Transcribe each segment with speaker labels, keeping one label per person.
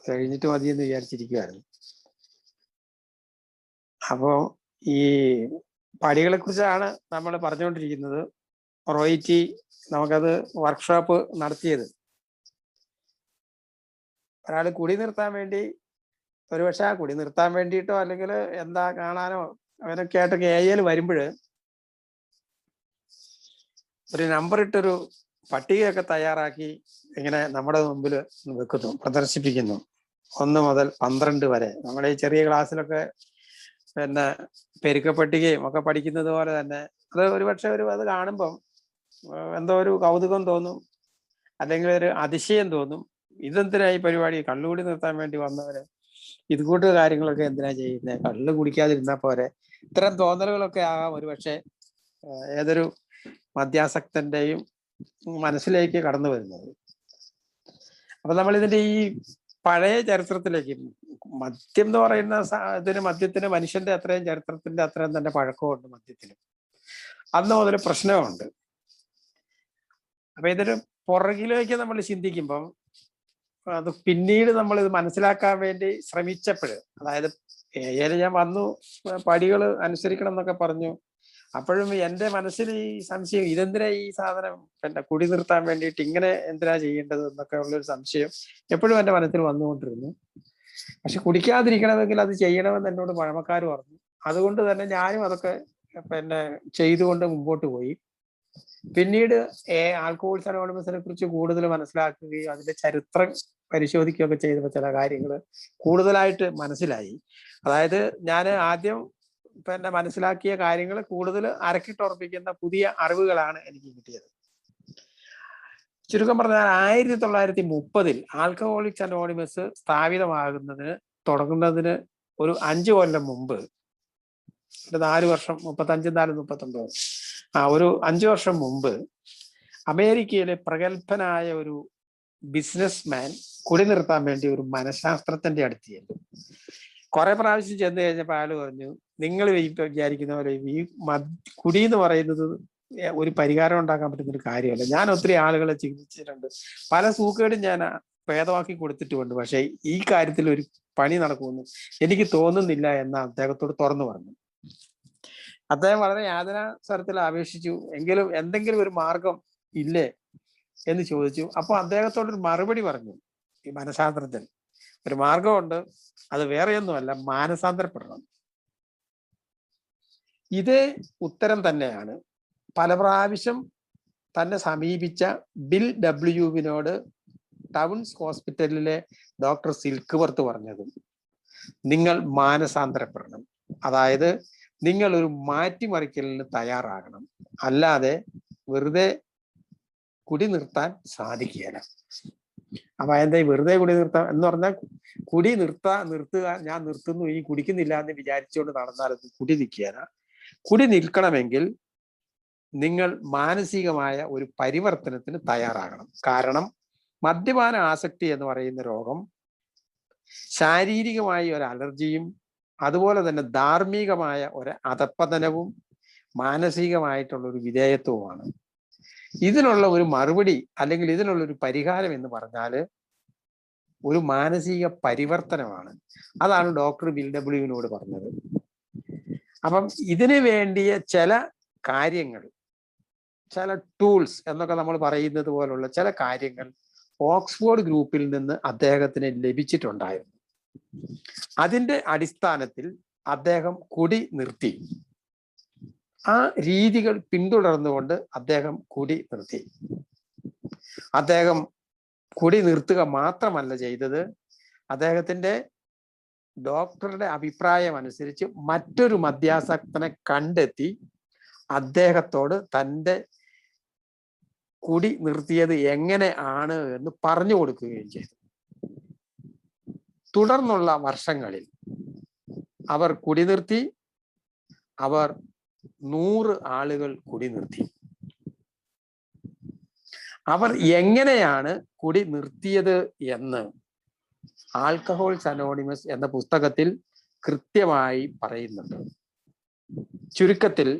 Speaker 1: കഴിഞ്ഞിട്ട് മതിയെന്ന് വിചാരിച്ചിരിക്കുകയായിരുന്നു. അപ്പോൾ ഈ പടികളെ കുറിച്ചാണ് നമ്മൾ പറഞ്ഞുകൊണ്ടിരിക്കുന്നത്. റോയിറ്റി നമുക്കത് വർക്ക്ഷോപ്പ് നടത്തിയത്. ഒരാൾ കുടി നിർത്താൻ വേണ്ടി, ഒരുപക്ഷെ ആ കുടി നിർത്താൻ വേണ്ടിയിട്ടോ അല്ലെങ്കിൽ എന്താ കാണാനോ അവരൊക്കെ ആയിട്ടൊക്കെ AIL വരുമ്പോൾ ഒരു നമ്പർ ഇട്ടൊരു പട്ടികയൊക്കെ തയ്യാറാക്കി ഇങ്ങനെ നമ്മുടെ മുമ്പിൽ വെക്കുന്നു, പ്രദർശിപ്പിക്കുന്നു. 1 മുതൽ 12 വരെ. നമ്മുടെ ഈ ചെറിയ ക്ലാസ്സിലൊക്കെ പിന്നെ പെരുക്കപ്പട്ടികയും ഒക്കെ പഠിക്കുന്നത് പോലെ തന്നെ അത് ഒരുപക്ഷെ അത് കാണുമ്പം എന്തോ ഒരു കൗതുകം തോന്നും, അല്ലെങ്കിൽ ഒരു അതിശയം തോന്നും. ഇതെന്തിനാ ഈ പരിപാടി? കള്ളുകൂടി നിർത്താൻ വേണ്ടി വന്നവര് ഇത് കൂട്ട് കാര്യങ്ങളൊക്കെ എന്തിനാ ചെയ്യുന്നത്? കള്ള് കുടിക്കാതിരുന്നാൽ പോരെ? ഇത്തരം തോന്നലുകളൊക്കെ ആകാം ഒരുപക്ഷെ ഏതൊരു മദ്യാസക്തന്റെയും മനസ്സിലേക്ക് കടന്നു വരുന്നത്. അപ്പൊ നമ്മൾ ഇതിന്റെ ഈ പഴയ ചരിത്രത്തിലേക്ക്, മദ്യം എന്ന് പറയുന്ന മദ്യത്തിന് മനുഷ്യന്റെ അത്രയും ചരിത്രത്തിന്റെ അത്രയും തന്നെ പഴക്കമുണ്ട് മദ്യത്തിന്. അന്ന് മുതൽ പ്രശ്നമുണ്ട്. അപ്പൊ ഇതിന് പുറകിലേക്ക് നമ്മൾ ചിന്തിക്കുമ്പം അത് പിന്നീട് നമ്മൾ ഇത് മനസ്സിലാക്കാൻ വേണ്ടി ശ്രമിച്ചപ്പോൾ, അതായത് AIL ഞാൻ വന്നു പടികൾ അനുസരിക്കണം എന്നൊക്കെ പറഞ്ഞു. അപ്പോഴും എൻ്റെ മനസ്സിൽ ഈ സംശയം, ഇതെന്തിനാ ഈ സാധനം പിന്നെ കുടി നിർത്താൻ വേണ്ടിയിട്ട് ഇങ്ങനെ എന്തിനാ ചെയ്യേണ്ടത് എന്നൊക്കെ ഉള്ളൊരു സംശയം എപ്പോഴും എൻ്റെ മനസ്സിൽ വന്നുകൊണ്ടിരുന്നു. പക്ഷെ കുടിക്കാതിരിക്കണമെങ്കിൽ അത് ചെയ്യണമെന്ന് എന്നോട് പഴമക്കാർ പറഞ്ഞു. അതുകൊണ്ട് തന്നെ ഞാനും അതൊക്കെ പിന്നെ ചെയ്തുകൊണ്ട് മുമ്പോട്ട് പോയി. പിന്നീട് ആൽക്കഹോൾസ് അനോണിമസിനെ കുറിച്ച് കൂടുതൽ മനസ്സിലാക്കുകയും അതിന്റെ ചരിത്രം പരിശോധിക്കുകയൊക്കെ ചെയ്തപ്പോൾ ചില കാര്യങ്ങൾ കൂടുതലായിട്ട് മനസ്സിലായി. അതായത് ഞാൻ ആദ്യം പിന്നെ മനസ്സിലാക്കിയ കാര്യങ്ങൾ കൂടുതൽ അരക്കിട്ടുറപ്പിക്കുന്ന പുതിയ അറിവുകളാണ് എനിക്ക് കിട്ടിയത്. ചുരുക്കം പറഞ്ഞാൽ 1930 ആൽക്കഹോളിക്സ് അനോണിമസ് തുടങ്ങുന്നതിന് ഒരു 5 കൊല്ലം മുമ്പ്, 4 വർഷം, 35, 4, 39, ഒരു 5 വർഷം മുമ്പ് അമേരിക്കയിലെ പ്രഗത്ഭനായ ഒരു ബിസിനസ്മാൻ കുടി നിർത്താൻ വേണ്ടി ഒരു മനഃശാസ്ത്രജ്ഞന്റെ അടുത്ത് ചെന്നു. കുറെ പ്രാവശ്യം ചെന്ന് കഴിഞ്ഞപ്പോൾ അയാൾ പറഞ്ഞു, നിങ്ങൾ വിചാരിക്കുന്ന പോലെ ഈ കുടി എന്ന് പറയുന്നത് ഒരു പരിഹാരം ഉണ്ടാക്കാൻ പറ്റുന്ന ഒരു കാര്യമല്ല. ഞാൻ ഒത്തിരി ആളുകളെ ചികിത്സിച്ചിട്ടുണ്ട്, പല സൂക്കേടും ഞാൻ ഭേദമാക്കി കൊടുത്തിട്ടുമുണ്ട്. പക്ഷെ ഈ കാര്യത്തിൽ ഒരു പണി നടക്കുമെന്ന് എനിക്ക് തോന്നുന്നില്ല എന്ന് അദ്ദേഹത്തോട് തുറന്നു പറഞ്ഞു. അദ്ദേഹം വളരെ യാതനാ സ്വരത്തിൽ അപേക്ഷിച്ചു, എങ്കിലും എന്തെങ്കിലും ഒരു മാർഗം ഇല്ലേ എന്ന് ചോദിച്ചു. അപ്പൊ അദ്ദേഹത്തോടൊരു മറുപടി പറഞ്ഞു ഈ മനഃശാസ്ത്രജ്ഞൻ, ഒരു മാർഗമുണ്ട്, അത് വേറെയൊന്നുമല്ല, മാനസാന്തരപ്പെടണം. ഇതേ ഉത്തരം തന്നെയാണ് പല പ്രാവശ്യം തന്നെ സമീപിച്ച ബിൽ ഡബ്ല്യുവിനോട് ടൗൺസ് ഹോസ്പിറ്റലിലെ ഡോക്ടർ സിൽക്ക്വർത്ത് പറഞ്ഞതും. നിങ്ങൾ മാനസാന്തരപ്പെടണം, അതായത് നിങ്ങൾ ഒരു മാറ്റിമറിക്കലിന് തയ്യാറാകണം, അല്ലാതെ വെറുതെ കുടി നിർത്താൻ സാധിക്കുകയില്ല. അപ്പൊ എന്താ വെറുതെ കുടി നിർത്താൻ എന്ന് പറഞ്ഞാൽ, കുടി നിർത്തുക, ഞാൻ നിർത്തുന്നു, ഈ കുടിക്കുന്നില്ല എന്ന് വിചാരിച്ചുകൊണ്ട് നടന്നാൽ അത് കുടി നിൽക്കുകയില്ല. കുടി നിൽക്കണമെങ്കിൽ നിങ്ങൾ മാനസികമായ ഒരു പരിവർത്തനത്തിന് തയ്യാറാകണം. കാരണം മദ്യപാന ആസക്തി എന്ന് പറയുന്ന രോഗം ശാരീരികമായി ഒരു അലർജിയും അതുപോലെ തന്നെ ധാർമ്മികമായ ഒരു അധപ്പതനവും മാനസികമായിട്ടുള്ള ഒരു വിധേയത്വവുമാണ്. ഇതിനുള്ള ഒരു മറുപടി അല്ലെങ്കിൽ ഇതിനുള്ള ഒരു പരിഹാരം എന്ന് പറഞ്ഞാൽ ഒരു മാനസിക പരിവർത്തനമാണ്. അതാണ് ഡോക്ടർ ബിൽ ഡബ്ല്യുവിനോട് പറഞ്ഞത്. അപ്പം ഇതിനു വേണ്ടിയ ചില കാര്യങ്ങൾ, ചില ടൂൾസ് എന്നൊക്കെ നമ്മൾ പറയുന്നത് പോലുള്ള ചില കാര്യങ്ങൾ ഓക്സ്ഫോർഡ് ഗ്രൂപ്പിൽ നിന്ന് അദ്ദേഹത്തിന് ലഭിച്ചിട്ടുണ്ടായിരുന്നു. അതിന്റെ അടിസ്ഥാനത്തിൽ അദ്ദേഹം കുടി നിർത്തി. ആ രീതികൾ പിന്തുടർന്നുകൊണ്ട് അദ്ദേഹം കുടി നിർത്തി. അദ്ദേഹം കുടി നിർത്തുക മാത്രമല്ല ചെയ്തത്, അദ്ദേഹത്തിന്റെ ഡോക്ടറുടെ അഭിപ്രായം അനുസരിച്ച് മറ്റൊരു മദ്യാസക്തനെ കണ്ടെത്തി അദ്ദേഹത്തോട് തൻ്റെ കുടി നിർത്തിയത് എങ്ങനെ ആണ് എന്ന് പറഞ്ഞു കൊടുക്കുകയും ചെയ്തു. തുടർന്നുള്ള വർഷങ്ങളിൽ അവർ കുടി നിർത്തി. അവർ 100 ആളുകൾ കുടി നിർത്തി. അവർ എങ്ങനെയാണ് കുടി നിർത്തിയത് എന്ന് ആൽക്കഹോൾസ് അനോണിമസ് എന്ന പുസ്തകത്തിൽ കൃത്യമായി പറയുന്നുണ്ട്. ചുരുക്കത്തിൽ,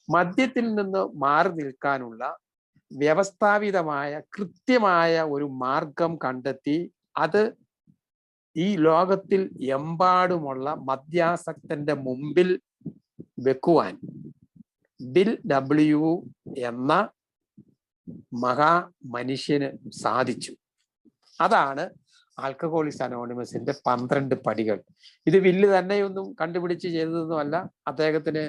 Speaker 1: മദ്യത്തിൽ നിന്ന് മാറി നിൽക്കാനുള്ള വ്യവസ്ഥാപിതമായ കൃത്യമായ ഒരു മാർഗം കണ്ടെത്തി അത് ഈ ലോകത്തിൽ എമ്പാടുമുള്ള മദ്യാസക്തന്റെ മുമ്പിൽ വെക്കുവാൻ ബിൽ ഡബ്ല്യു എന്ന മഹാ മനുഷ്യന് സാധിച്ചു. അതാണ് ആൽക്കഹോളിക്സ് അനോണിമസിന്റെ 12 പടികൾ. ഇത് വില്ല് തന്നെയൊന്നും കണ്ടുപിടിച്ച് ചെയ്തതൊന്നുമല്ല. അദ്ദേഹത്തിന്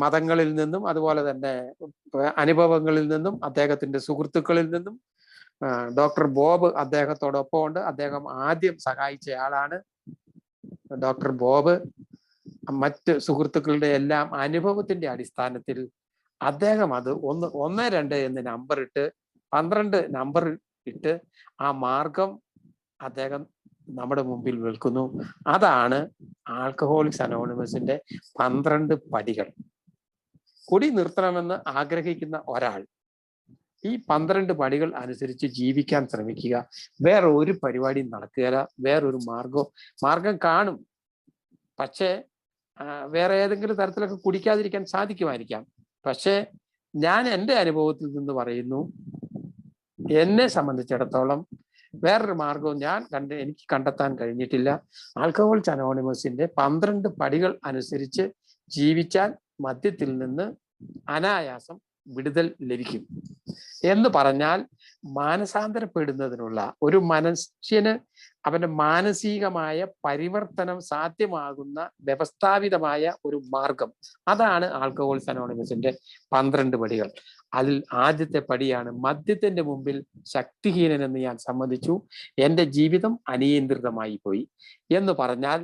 Speaker 1: മതങ്ങളിൽ നിന്നും അതുപോലെ തന്നെ അനുഭവങ്ങളിൽ നിന്നും അദ്ദേഹത്തിന്റെ സുഹൃത്തുക്കളിൽ നിന്നും ഡോക്ടർ ബോബ് അദ്ദേഹത്തോടൊപ്പം ഉണ്ട്. അദ്ദേഹം ആദ്യം സഹായിച്ചയാളാണ്. ഡോക്ടർ ബോബ് മറ്റ് സുഹൃത്തുക്കളുടെ എല്ലാം അനുഭവത്തിന്റെ അടിസ്ഥാനത്തിൽ അദ്ദേഹം അത് 1, 2 എന്ന് നമ്പർ ഇട്ട് 12 നമ്പർ ഇട്ട് ആ മാർഗം അദ്ദേഹം നമ്മുടെ മുമ്പിൽ വിൽക്കുന്നു. അതാണ് ആൽക്കഹോളിക്സ് അനോണിമസിന്റെ 12 പടികൾ. കുടി നിർത്തണമെന്ന് ആഗ്രഹിക്കുന്ന ഒരാൾ ഈ 12 പടികൾ അനുസരിച്ച് ജീവിക്കാൻ ശ്രമിക്കുക. വേറെ ഒരു പരിപാടിയും നടക്കുകയില്ല. വേറൊരു മാർഗം കാണും. പക്ഷേ വേറെ ഏതെങ്കിലും തരത്തിലൊക്കെ കുടിക്കാതിരിക്കാൻ സാധിക്കുമായിരിക്കാം. പക്ഷേ ഞാൻ എൻ്റെ അനുഭവത്തിൽ നിന്ന് പറയുന്നു, എന്നെ സംബന്ധിച്ചിടത്തോളം വേറൊരു മാർഗവും എനിക്ക് കണ്ടെത്താൻ കഴിഞ്ഞിട്ടില്ല. ആൽക്കഹോളിക്സ് അനോണിമസിന്റെ 12 പടികൾ അനുസരിച്ച് ജീവിച്ചാൽ മദ്യത്തിൽ നിന്ന് അനായാസം വിടുതൽ ലഭിക്കും. എന്ന് പറഞ്ഞാൽ മാനസാന്തരപ്പെടുന്നതിനുള്ള ഒരു മനുഷ്യന് അവന്റെ മാനസികമായ പരിവർത്തനം സാധ്യമാകുന്ന വ്യവസ്ഥാപിതമായ ഒരു മാർഗം. അതാണ് ആൽക്കഹോളിക്സ് അനോണിമസിന്റെ 12 പടികൾ. അതിൽ ആദ്യത്തെ പടിയാണ് മദ്യത്തിന്റെ മുമ്പിൽ ശക്തിഹീനനെന്ന് ഞാൻ സമ്മതിച്ചു. എൻ്റെ ജീവിതം അനിയന്ത്രിതമായി പോയി എന്ന് പറഞ്ഞാൽ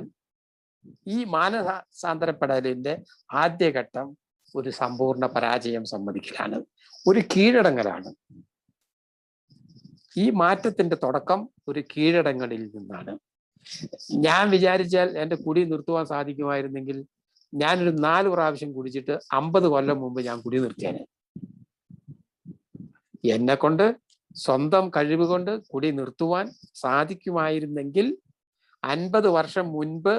Speaker 1: ഈ മാനസാന്തരപ്പെടലിന്റെ ആദ്യഘട്ടം ഒരു സമ്പൂർണ്ണ പരാജയം സമ്മതിക്കലാണ്, ഒരു കീഴടങ്ങലാണ്. ഈ മാറ്റത്തിന്റെ തുടക്കം ഒരു കീഴടങ്ങലിൽ നിന്നാണ്. ഞാൻ വിചാരിച്ചാൽ എൻ്റെ കുടി നിർത്തുവാൻ സാധിക്കുമായിരുന്നെങ്കിൽ ഞാനൊരു 4 പ്രാവശ്യം കുടിച്ചിട്ട് 50 കൊല്ലം മുമ്പ് ഞാൻ കുടി നിർത്തിയേനെ. എന്നെ കൊണ്ട് സ്വന്തം കഴിവ് കൊണ്ട് കുടി നിർത്തുവാൻ സാധിക്കുമായിരുന്നെങ്കിൽ 50 വർഷം മുൻപ്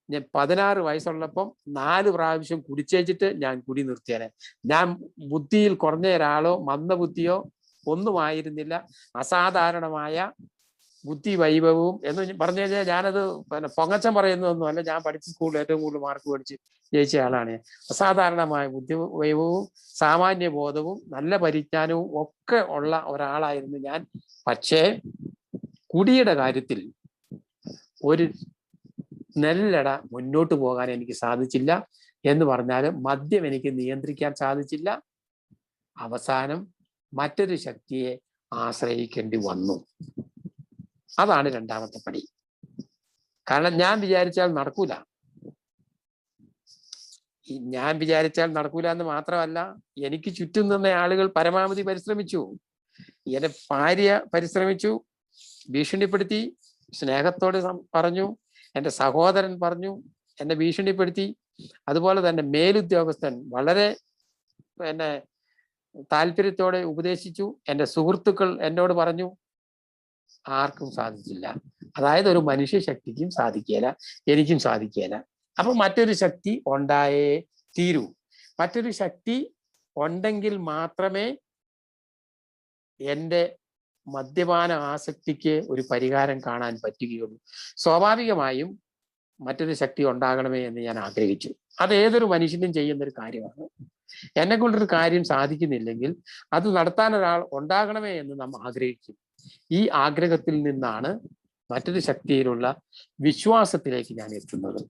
Speaker 1: ഞാൻ 16 വയസ്സുള്ളപ്പം 4 പ്രാവശ്യം കുടിച്ചേച്ചിട്ട് ഞാൻ കുടി നിർത്തിയേനെ. ഞാൻ ബുദ്ധിയിൽ കുറഞ്ഞ ഒരാളോ മന്ദബുദ്ധിയോ ഒന്നുമായിരുന്നില്ല. അസാധാരണമായ ബുദ്ധി വൈഭവവും എന്ന് പറഞ്ഞു കഴിഞ്ഞാൽ ഞാനത് പൊങ്ങച്ചം പറയുന്നതൊന്നുമല്ല. ഞാൻ പഠിച്ച സ്കൂളിൽ ഏറ്റവും കൂടുതൽ മാർക്ക് മേടിച്ച് ജയിച്ച ആളാണ്. അസാധാരണമായ ബുദ്ധി വൈഭവവും സാമാന്യ ബോധവും നല്ല പരിജ്ഞാനവും ഒക്കെ ഉള്ള ഒരാളായിരുന്നു ഞാൻ. പക്ഷേ കുടിയുടെ കാര്യത്തിൽ ഒരു നെല്ലട മുന്നോട്ട് പോകാൻ എനിക്ക് സാധിച്ചില്ല. എന്ന് പറഞ്ഞാൽ മദ്യം എനിക്ക് നിയന്ത്രിക്കാൻ സാധിച്ചില്ല. അവസാനം മറ്റൊരു ശക്തിയെ ആശ്രയിക്കേണ്ടി വന്നു. അതാണ് രണ്ടാമത്തെ പടി. കാരണം ഞാൻ വിചാരിച്ചാൽ നടക്കൂല. എന്ന് മാത്രമല്ല, എനിക്ക് ചുറ്റും നിന്ന ആളുകൾ പരമാവധി പരിശ്രമിച്ചു. എന്റെ ഭാര്യ പരിശ്രമിച്ചു, ഭീഷണിപ്പെടുത്തി, സ്നേഹത്തോടെ പറഞ്ഞു. എൻ്റെ സഹോദരൻ പറഞ്ഞു, എന്നെ ഭീഷണിപ്പെടുത്തി. അതുപോലെ തന്നെ മേലുദ്യോഗസ്ഥൻ വളരെ താല്പര്യത്തോടെ ഉപദേശിച്ചു. എൻ്റെ സുഹൃത്തുക്കൾ എന്നോട് പറഞ്ഞു. ആർക്കും സാധിച്ചില്ല. അതായത് ഒരു മനുഷ്യ ശക്തിക്കും സാധിക്കുകയില്ല, എനിക്കും സാധിക്കുകയില്ല. അപ്പൊ മറ്റൊരു ശക്തി ഉണ്ടായേ തീരൂ. മറ്റൊരു ശക്തി ഉണ്ടെങ്കിൽ മാത്രമേ എൻ്റെ മദ്യപാന ആസക്തിക്ക് ഒരു പരിഹാരം കാണാൻ പറ്റുകയുള്ളൂ. സ്വാഭാവികമായും മറ്റൊരു ശക്തി ഉണ്ടാകണമേ എന്ന് ഞാൻ ആഗ്രഹിച്ചു. അത് ഏതൊരു മനുഷ്യനും ചെയ്യുന്നൊരു കാര്യമാണ്. എന്നെ കൊണ്ടൊരു കാര്യം സാധിക്കുന്നില്ലെങ്കിൽ അത് നടത്താൻ ഒരാൾ ഉണ്ടാകണമേ എന്ന് നാം ആഗ്രഹിക്കും. ഈ ആഗ്രഹത്തിൽ നിന്നാണ് മറ്റൊരു ശക്തിയിലുള്ള വിശ്വാസത്തിലേക്ക് ഞാൻ എത്തുന്നത്.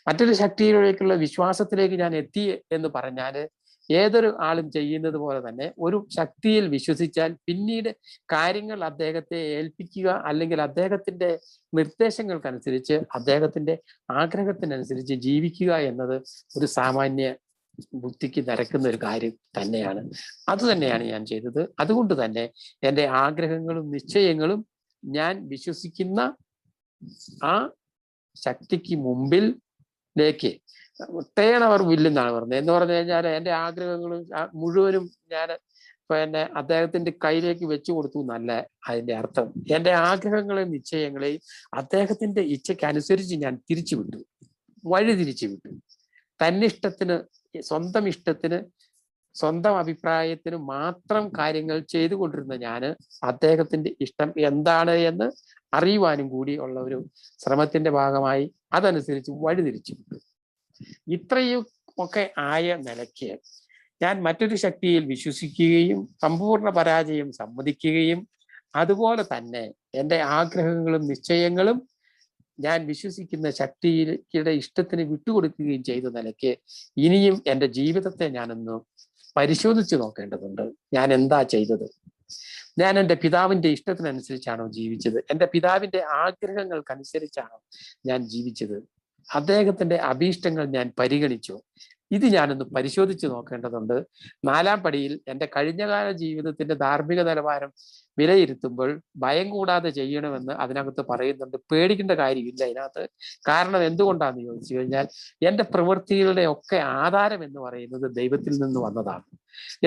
Speaker 1: മറ്റൊരു ശക്തിയിലേക്കുള്ള വിശ്വാസത്തിലേക്ക് ഞാൻ എത്തി എന്ന് പറഞ്ഞാൽ ഏതൊരു ആളും ചെയ്യുന്നത് പോലെ തന്നെ ഒരു ശക്തിയിൽ വിശ്വസിച്ചാൽ പിന്നീട് കാര്യങ്ങൾ അദ്ദേഹത്തെ ഏൽപ്പിക്കുക, അല്ലെങ്കിൽ അദ്ദേഹത്തിന്റെ നിർദ്ദേശങ്ങൾക്കനുസരിച്ച് അദ്ദേഹത്തിന്റെ ആഗ്രഹത്തിനനുസരിച്ച് ജീവിക്കുക എന്നത് ഒരു സാമാന്യ ബുദ്ധിക്ക് നിരക്കുന്ന ഒരു കാര്യം തന്നെയാണ്. അത് തന്നെയാണ് ഞാൻ ചെയ്തത്. അതുകൊണ്ട് തന്നെ എൻ്റെ ആഗ്രഹങ്ങളും നിശ്ചയങ്ങളും ഞാൻ വിശ്വസിക്കുന്ന ആ ശക്തിക്ക് മുമ്പിലേക്ക് ടേൺ അവർ വില്ലെന്നാണ് പറഞ്ഞത്. എന്ന് പറഞ്ഞു കഴിഞ്ഞാൽ എൻ്റെ ആഗ്രഹങ്ങളും മുഴുവനും ഞാൻ അദ്ദേഹത്തിന്റെ കയ്യിലേക്ക് വെച്ചു കൊടുത്തു എന്നല്ല അതിന്റെ അർത്ഥം. എൻ്റെ ആഗ്രഹങ്ങളെയും നിശ്ചയങ്ങളെയും അദ്ദേഹത്തിന്റെ ഇച്ഛയ്ക്കനുസരിച്ച് ഞാൻ വഴി തിരിച്ചു വിട്ടു. തന്നിഷ്ടത്തിന്, സ്വന്തം ഇഷ്ടത്തിന് സ്വന്തം അഭിപ്രായത്തിന് മാത്രം കാര്യങ്ങൾ ചെയ്തുകൊണ്ടിരുന്ന ഞാന് അദ്ദേഹത്തിന്റെ ഇഷ്ടം എന്താണ് എന്ന് അറിയുവാനും കൂടി ഉള്ള ഒരു ശ്രമത്തിന്റെ ഭാഗമായി അതനുസരിച്ച് വഴിതിരിച്ചു. ഇത്രയും ഒക്കെ ആയ നിലയ്ക്ക് ഞാൻ മറ്റൊരു ശക്തിയിൽ വിശ്വസിക്കുകയും സമ്പൂർണ്ണ പരാജയം സമ്മതിക്കുകയും അതുപോലെ തന്നെ എൻ്റെ ആഗ്രഹങ്ങളും നിശ്ചയങ്ങളും ഞാൻ വിശ്വസിക്കുന്ന ശക്തിയുടെ ഇഷ്ടത്തിന് വിട്ടുകൊടുക്കുകയും ചെയ്ത നിലയ്ക്ക് ഇനിയും എൻ്റെ ജീവിതത്തെ ഞാനൊന്ന് പരിശോധിച്ചു നോക്കേണ്ടതുണ്ട്. ഞാൻ എന്താ ചെയ്തത്? ഞാൻ എൻ്റെ പിതാവിൻ്റെ ഇഷ്ടത്തിനനുസരിച്ചാണോ ജീവിച്ചത്? എൻ്റെ പിതാവിൻ്റെ ആഗ്രഹങ്ങൾക്കനുസരിച്ചാണോ ഞാൻ ജീവിച്ചത്? അദ്ദേഹത്തിന്റെ അഭീഷ്ടങ്ങൾ ഞാൻ പരിഗണിച്ചു? ഇത് ഞാനൊന്ന് പരിശോധിച്ച് നോക്കേണ്ടതുണ്ട്. 4-ാം പടിയിൽ എൻ്റെ കഴിഞ്ഞകാല ജീവിതത്തിന്റെ ധാർമ്മിക നിലവാരം വിലയിരുത്തുമ്പോൾ ഭയം കൂടാതെ ചെയ്യണമെന്ന് അതിനകത്ത് പറയുന്നുണ്ട്. പേടിക്കേണ്ട കാര്യമില്ല അതിനകത്ത്. കാരണം എന്തുകൊണ്ടാന്ന് ചോദിച്ചു കഴിഞ്ഞാൽ എൻ്റെ പ്രവൃത്തികളുടെ ഒക്കെ ആധാരം എന്ന് പറയുന്നത് ദൈവത്തിൽ നിന്ന് വന്നതാണ്.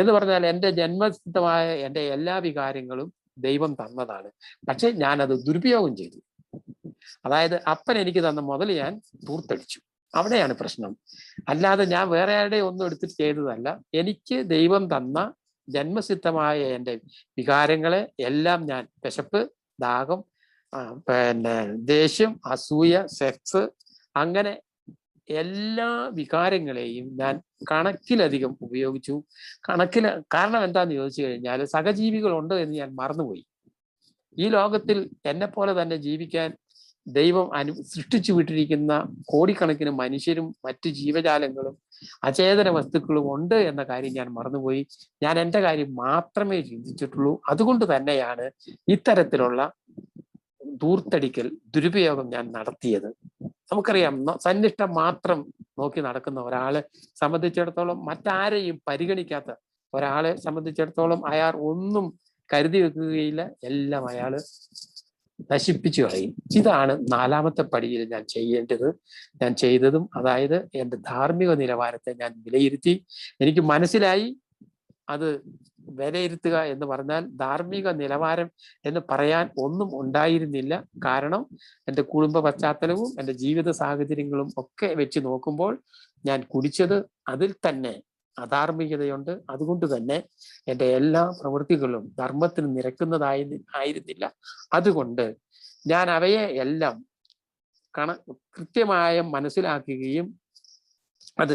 Speaker 1: എന്ന് പറഞ്ഞാൽ എൻ്റെ ജന്മസിദ്ധമായ എൻ്റെ എല്ലാ വികാരങ്ങളും ദൈവം തന്നതാണ്. പക്ഷെ ഞാനത് ദുരുപയോഗം ചെയ്തു. അതായത് അപ്പൻ എനിക്ക് തന്ന മുതൽ ഞാൻ പൂർത്തടിച്ചു. അവിടെയാണ് പ്രശ്നം. അല്ലാതെ ഞാൻ വേറെ ആരുടെ ഒന്നും എടുത്തിട്ട് ചെയ്തതല്ല. എനിക്ക് ദൈവം തന്ന ജന്മസിദ്ധമായ എൻ്റെ വികാരങ്ങളെ എല്ലാം ഞാൻ വിശപ്പ്, ദാഹം, ദേഷ്യം, അസൂയ, സെക്സ്, അങ്ങനെ എല്ലാ വികാരങ്ങളെയും ഞാൻ കണക്കിലധികം ഉപയോഗിച്ചു. കാരണം എന്താന്ന് ചോദിച്ചു കഴിഞ്ഞാൽ സഹജീവികളുണ്ട് എന്ന് ഞാൻ മറന്നുപോയി. ഈ ലോകത്തിൽ എന്നെ പോലെ തന്നെ ജീവിക്കാൻ ദൈവം സൃഷ്ടിച്ചു വിട്ടിരിക്കുന്ന കോടിക്കണക്കിന് മനുഷ്യരും മറ്റു ജീവജാലങ്ങളും അചേതന വസ്തുക്കളും ഉണ്ട് എന്ന കാര്യം ഞാൻ മറന്നുപോയി. ഞാൻ എൻ്റെ കാര്യം മാത്രമേ ചിന്തിച്ചിട്ടുള്ളൂ. അതുകൊണ്ട് തന്നെയാണ് ഇത്തരത്തിലുള്ള ദൂർത്തടിക്കൽ, ദുരുപയോഗം ഞാൻ നടത്തിയത്. നമുക്കറിയാം, സന്നിഷ്ടം മാത്രം നോക്കി നടക്കുന്ന ഒരാളെ സംബന്ധിച്ചിടത്തോളം, മറ്റാരെയും പരിഗണിക്കാത്ത ഒരാളെ സംബന്ധിച്ചിടത്തോളം അയാൾ ഒന്നും കരുതി വെക്കുകയില്ല. എല്ലാം അയാള് നശിപ്പിച്ചു കളയും. ഇതാണ് 4-ാമത്തെ പടിയിൽ ഞാൻ ഞാൻ ചെയ്തതും. അതായത് എൻ്റെ ധാർമ്മിക നിലവാരത്തെ ഞാൻ വിലയിരുത്തി. എനിക്ക് മനസ്സിലായി അത് വിലയിരുത്തുക എന്ന് പറഞ്ഞാൽ ധാർമ്മിക നിലവാരം എന്ന് പറയാൻ ഒന്നും ഉണ്ടായിരുന്നില്ല. കാരണം എൻ്റെ കുടുംബ പശ്ചാത്തലവും എൻ്റെ ജീവിത സാഹചര്യങ്ങളും ഒക്കെ വെച്ച് നോക്കുമ്പോൾ ഞാൻ കുടിച്ചത് അതിൽ തന്നെ അധാർമികതയുണ്ട്. അതുകൊണ്ട് തന്നെ എൻ്റെ എല്ലാ പ്രവൃത്തികളും ധർമ്മത്തിന് നിരക്കുന്നതായിരുന്നില്ല. അതുകൊണ്ട് ഞാൻ അവയെ എല്ലാം കൃത്യമായി മനസ്സിലാക്കുകയും അത്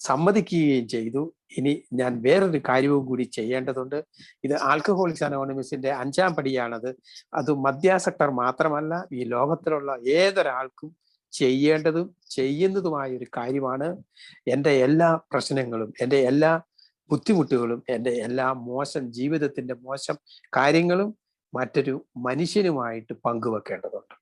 Speaker 1: സമ്മതിക്കുകയും ചെയ്തു. ഇനി ഞാൻ വേറൊരു കാര്യവും കൂടി ചെയ്യേണ്ടതുണ്ട്. ഇത് ആൽക്കഹോളിക്സ് അനോണിമസിന്റെ 5-ാം പടിയാണത്. അത് മദ്യാസക്തർ മാത്രമല്ല, ഈ ലോകത്തിലുള്ള ഏതൊരാൾക്കും ചെയ്യേണ്ടതും ചെയ്യുന്നതുമായ ഒരു കാര്യമാണ്. എൻ്റെ എല്ലാ പ്രശ്നങ്ങളും, എൻ്റെ എല്ലാ ബുദ്ധിമുട്ടുകളും, എൻ്റെ എല്ലാ ജീവിതത്തിന്റെ മോശം കാര്യങ്ങളും മറ്റൊരു മനുഷ്യനുമായിട്ട് പങ്കുവെക്കേണ്ടതുണ്ട്.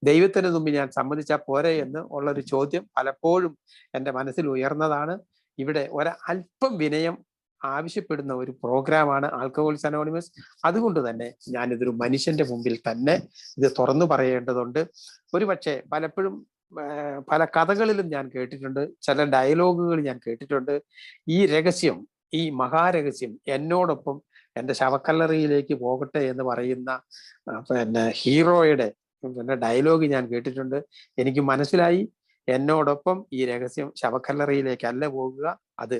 Speaker 1: ദൈവത്തിന് മുമ്പിൽ ഞാൻ സമ്മതിച്ചാൽ പോരെ എന്ന് ഉള്ളൊരു ചോദ്യം പലപ്പോഴും എൻ്റെ മനസ്സിൽ ഉയർന്നതാണ്. ഇവിടെ ഒരല്പം വിനയം ആവശ്യപ്പെടുന്ന ഒരു പ്രോഗ്രാമാണ് ആൽക്കഹോളിക്സ് അനോണിമസ്. അതുകൊണ്ട് തന്നെ ഞാനിതൊരു മനുഷ്യന്റെ മുമ്പിൽ തന്നെ ഇത് തുറന്നു പറയേണ്ടതുണ്ട്. ഒരുപക്ഷെ പലപ്പോഴും പല കഥകളിലും ഞാൻ കേട്ടിട്ടുണ്ട്, ചില ഡയലോഗുകൾ ഞാൻ കേട്ടിട്ടുണ്ട്. ഈ രഹസ്യം, ഈ മഹാരഹസ്യം എന്നോടൊപ്പം എൻ്റെ ശവക്കല്ലറിയിലേക്ക് പോകട്ടെ എന്ന് പറയുന്ന ഹീറോയുടെ ഡയലോഗ് ഞാൻ കേട്ടിട്ടുണ്ട്. എനിക്ക് മനസ്സിലായി, എന്നോടൊപ്പം ഈ രഹസ്യം ശവക്കല്ലറിയിലേക്കല്ല പോകുക, അത്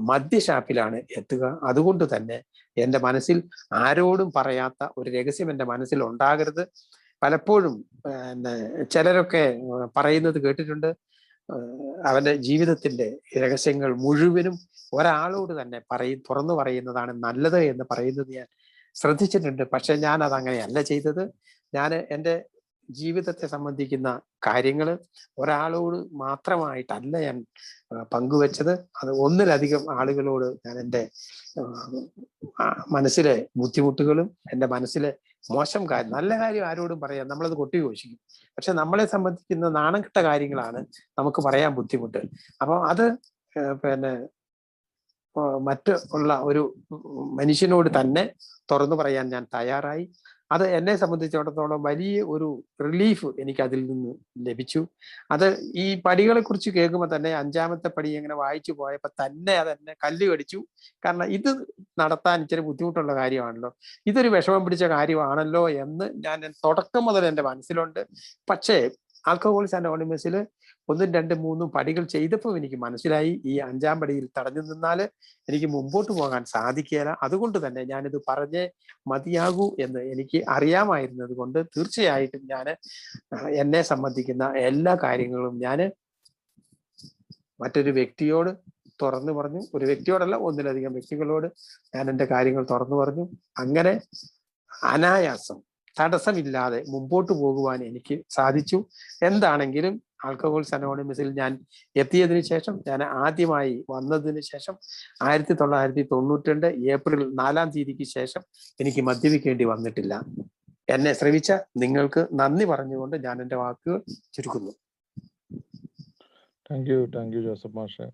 Speaker 1: മദ്യഷാപ്പിലാണ് എത്തുക. അതുകൊണ്ട് തന്നെ എൻ്റെ മനസ്സിൽ ആരോടും പറയാത്ത ഒരു രഹസ്യം എൻ്റെ മനസ്സിൽ ഉണ്ടാകരുത്. പലപ്പോഴും ചിലരൊക്കെ പറയുന്നത് കേട്ടിട്ടുണ്ട്, അവന്റെ ജീവിതത്തിന്റെ രഹസ്യങ്ങൾ മുഴുവനും ഒരാളോട് തന്നെ തുറന്നു പറയുന്നതാണ് നല്ലത് എന്ന് പറയുന്നത് ഞാൻ ശ്രദ്ധിച്ചിട്ടുണ്ട്. പക്ഷെ ഞാൻ അതങ്ങനെയല്ല ചെയ്തത്. ഞാൻ എൻ്റെ ജീവിതത്തെ സംബന്ധിക്കുന്ന കാര്യങ്ങൾ ഒരാളോട് മാത്രമായിട്ടല്ല ഞാൻ പങ്കുവെച്ചത്. അത് ഒന്നിലധികം ആളുകളോട് ഞാൻ എൻ്റെ മനസ്സിലെ ബുദ്ധിമുട്ടുകളും എൻ്റെ മനസ്സിലെ മോശം കാര്യം, നല്ല കാര്യം ആരോടും പറയാം, നമ്മളത് കൊട്ടിഘോഷിക്കും. പക്ഷെ നമ്മളെ സംബന്ധിക്കുന്ന നാണംകെട്ട കാര്യങ്ങളാണ് നമുക്ക് പറയാൻ ബുദ്ധിമുട്ട്. അപ്പം അത് മറ്റുള്ള ഒരു മനുഷ്യനോട് തന്നെ തുറന്നു പറയാൻ ഞാൻ തയ്യാറായി. അത് എന്നെ സംബന്ധിച്ചിടത്തോളം വലിയ ഒരു റിലീഫ് എനിക്ക് അതിൽ നിന്ന് ലഭിച്ചു. അത് ഈ പടികളെ കുറിച്ച് കേൾക്കുമ്പോൾ തന്നെ 5-ാമത്തെ പടി ഇങ്ങനെ വായിച്ചു പോയപ്പോൾ തന്നെ അതെന്നെ കല്ല് കടിച്ചു. കാരണം ഇത് നടത്താൻ ഇച്ചിരി ബുദ്ധിമുട്ടുള്ള കാര്യമാണല്ലോ, ഇതൊരു വിഷമം പിടിച്ച കാര്യമാണല്ലോ എന്ന് ഞാൻ തുടക്കം മുതൽ എൻ്റെ മനസ്സിലുണ്ട്. പക്ഷേ ആൽക്കഹോളിക്സ് അനോണിമസിൽ 1, 2, 3 പടികൾ ചെയ്തപ്പോൾ എനിക്ക് മനസ്സിലായി ഈ 5-ാം പടിയിൽ തടഞ്ഞു നിന്നാൽ എനിക്ക് മുമ്പോട്ട് പോകാൻ സാധിക്കില്ല. അതുകൊണ്ട് തന്നെ ഞാനിത് പറഞ്ഞേ മതിയാകൂ എന്ന് എനിക്ക് അറിയാമായിരുന്നത് കൊണ്ട് തീർച്ചയായിട്ടും ഞാൻ എന്നെ സംബന്ധിക്കുന്ന എല്ലാ കാര്യങ്ങളും ഞാൻ മറ്റൊരു വ്യക്തിയോട് തുറന്നു പറഞ്ഞു. ഒരു വ്യക്തിയോടല്ല, ഒന്നിലധികം വ്യക്തികളോട് ഞാൻ എൻ്റെ കാര്യങ്ങൾ തുറന്നു പറഞ്ഞു. അങ്ങനെ അനായാസം തടസ്സമില്ലാതെ മുമ്പോട്ട് പോകുവാൻ എനിക്ക് സാധിച്ചു. എന്താണെങ്കിലും ആൽക്കഹോൾസ് അനോണിമസിൽ ഞാൻ എത്തിയതിനു ശേഷം, ഞാൻ ആദ്യമായി വന്നതിന് ശേഷം 1992 ഏപ്രിൽ 4-ാം തീയതിക്ക് ശേഷം എനിക്ക് മദ്യപിക്കേണ്ടി വന്നിട്ടില്ല. എന്നെ ശ്രമിച്ച നിങ്ങൾക്ക് നന്ദി പറഞ്ഞുകൊണ്ട് ഞാൻ എൻ്റെ വാക്കുകൾ ചുരുക്കുന്നു.
Speaker 2: താങ്ക് യു ജോസഫ് മാഷെ.